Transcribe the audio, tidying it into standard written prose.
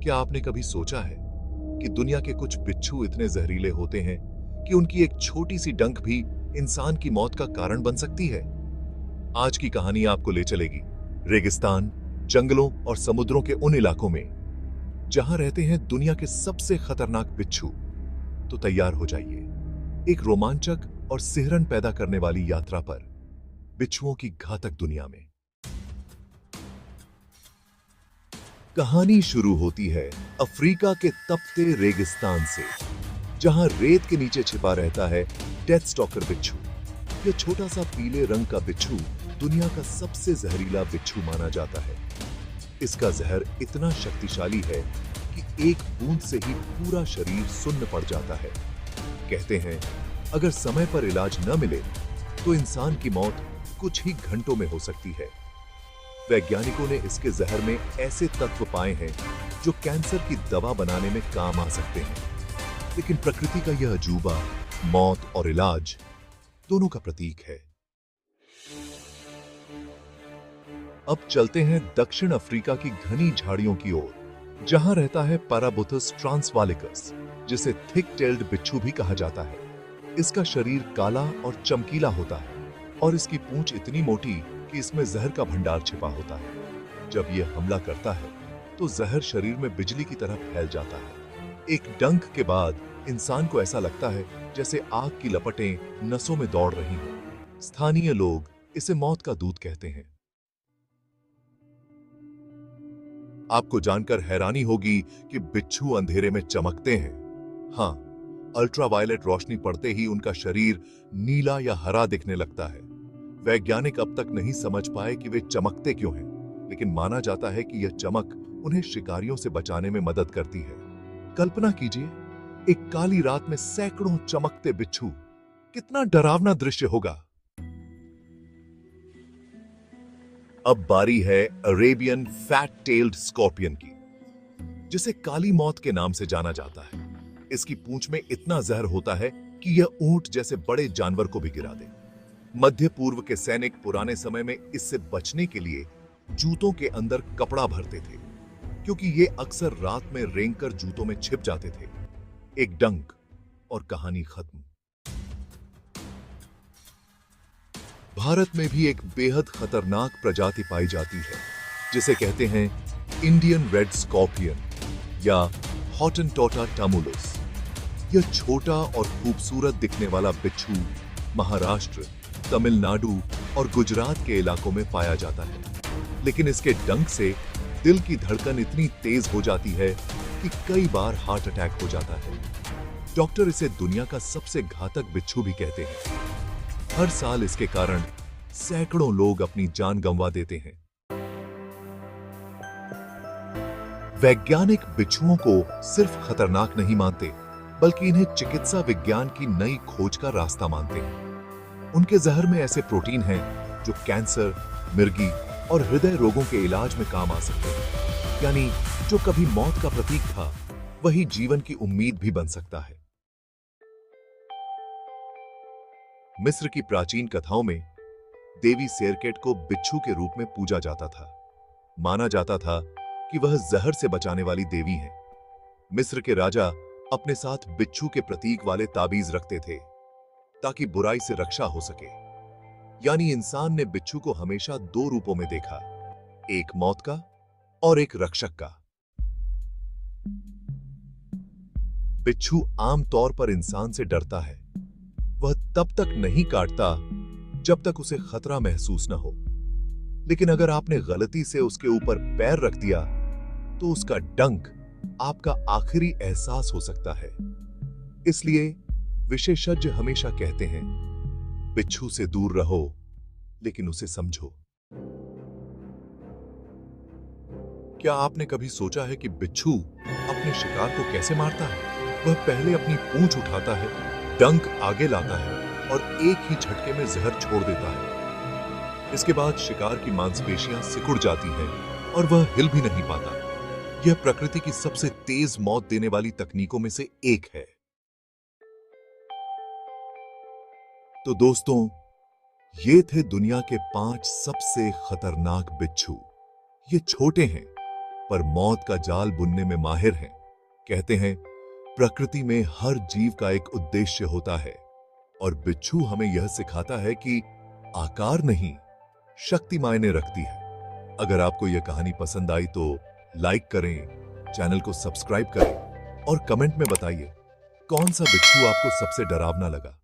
क्या आपने कभी सोचा है कि दुनिया के कुछ बिच्छू इतने जहरीले होते हैं कि उनकी एक छोटी सी डंक भी इंसान की मौत का कारण बन सकती है? आज की कहानी आपको ले चलेगी रेगिस्तान, जंगलों और समुद्रों के उन इलाकों में जहां रहते हैं दुनिया के सबसे खतरनाक बिच्छू। तो तैयार हो जाइए एक रोमांचक और सिहरन पैदा करने वाली यात्रा पर बिच्छुओं की घातक दुनिया में। कहानी शुरू होती है अफ्रीका के तपते रेगिस्तान से, जहां रेत के नीचे छिपा रहता है डेथ स्टॉकर बिच्छू। यह छोटा सा पीले रंग का बिच्छू दुनिया का सबसे जहरीला बिच्छू माना जाता है। इसका जहर इतना शक्तिशाली है कि एक बूंद से ही पूरा शरीर सुन्न पड़ जाता है। कहते हैं अगर समय पर इलाज न मिले तो इंसान की मौत कुछ ही घंटों में हो सकती है। वैज्ञानिकों ने इसके जहर में ऐसे तत्व पाए हैं जो कैंसर की दवा बनाने में काम आ सकते हैं। लेकिन प्रकृति का यह अजूबा मौत और इलाज दोनों का प्रतीक है। अब चलते हैं दक्षिण अफ्रीका की घनी झाड़ियों की ओर, जहां रहता है पैराबुथस ट्रांसवालिकस, जिसे थिक टेल्ड बिच्छू भी कहा जाता है। इसका शरीर काला और चमकीला होता है और इसकी पूंछ इतनी मोटी कि इसमें जहर का भंडार छिपा होता है। जब यह हमला करता है तो जहर शरीर में बिजली की तरह फैल जाता है। एक डंक के बाद इंसान को ऐसा लगता है जैसे आग की लपटें नसों में दौड़ रही हों। स्थानीय लोग इसे मौत का दूत कहते हैं। आपको जानकर हैरानी होगी कि बिच्छू अंधेरे में चमकते हैं। हाँ, अल्ट्रावायलेट रोशनी पड़ते ही उनका शरीर नीला या हरा दिखने लगता है। वैज्ञानिक अब तक नहीं समझ पाए कि वे चमकते क्यों हैं, लेकिन माना जाता है कि यह चमक उन्हें शिकारियों से बचाने में मदद करती है। कल्पना कीजिए, एक काली रात में सैकड़ों चमकते बिच्छू, कितना डरावना दृश्य होगा। अब बारी है अरेबियन फैट टेल्ड स्कॉर्पियन की, जिसे काली मौत के नाम से जाना जाता है। इसकी पूंछ में इतना जहर होता है कि यह ऊंट जैसे बड़े जानवर को भी गिरा दे। मध्य पूर्व के सैनिक पुराने समय में इससे बचने के लिए जूतों के अंदर कपड़ा भरते थे, क्योंकि ये अक्सर रात में रेंगकर जूतों में छिप जाते थे। एक डंक और कहानी खत्म। भारत में भी एक बेहद खतरनाक प्रजाति पाई जाती है, जिसे कहते हैं इंडियन रेड स्कॉर्पियन या हॉटनटोटा टमुलस। यह छोटा और खूबसूरत दिखने वाला बिच्छू महाराष्ट्र, तमिलनाडु और गुजरात के इलाकों में पाया जाता है। लेकिन इसके डंक से दिल की धड़कन इतनी तेज हो जाती है कि कई बार हार्ट अटैक हो जाता है। डॉक्टर इसे दुनिया का सबसे घातक बिच्छू भी कहते हैं। हर साल इसके कारण सैकड़ों लोग अपनी जान गंवा देते हैं। वैज्ञानिक बिच्छुओं को सिर्फ खतरनाक नहीं मानते, बल्कि इन्हें चिकित्सा विज्ञान की नई खोज का रास्ता मानते हैं। उनके जहर में ऐसे प्रोटीन हैं जो कैंसर, मिर्गी और हृदय रोगों के इलाज में काम आ सकते हैं। यानी जो कभी मौत का प्रतीक था, वही जीवन की उम्मीद भी बन सकता है। मिस्र की प्राचीन कथाओं में देवी सेरकेट को बिच्छू के रूप में पूजा जाता था। माना जाता था कि वह जहर से बचाने वाली देवी है। मिस्र के राजा अपने साथ बिच्छू के प्रतीक वाले ताबीज रखते थे ताकि बुराई से रक्षा हो सके। यानी इंसान ने बिच्छू को हमेशा दो रूपों में देखा, एक मौत का और एक रक्षक का। बिच्छू आमतौर पर इंसान से डरता है। वह तब तक नहीं काटता जब तक उसे खतरा महसूस न हो। लेकिन अगर आपने गलती से उसके ऊपर पैर रख दिया तो उसका डंक आपका आखिरी एहसास हो सकता है। इसलिए विशेषज्ञ हमेशा कहते हैं, बिच्छू से दूर रहो, लेकिन उसे समझो। क्या आपने कभी सोचा है कि बिच्छू अपने शिकार को कैसे मारता है? वह पहले अपनी पूंछ उठाता है, डंक आगे लाता है और एक ही झटके में जहर छोड़ देता है। इसके बाद शिकार की मांसपेशियां सिकुड़ जाती हैं और वह हिल भी नहीं पाता। यह प्रकृति की सबसे तेज मौत देने वाली तकनीकों में से एक है। तो दोस्तों, ये थे दुनिया के 5 सबसे खतरनाक बिच्छू। ये छोटे हैं, पर मौत का जाल बुनने में माहिर हैं। कहते हैं प्रकृति में हर जीव का एक उद्देश्य होता है और बिच्छू हमें यह सिखाता है कि आकार नहीं, शक्ति मायने रखती है। अगर आपको यह कहानी पसंद आई तो लाइक करें, चैनल को सब्सक्राइब करें और कमेंट में बताइए कौन सा बिच्छू आपको सबसे डरावना लगा।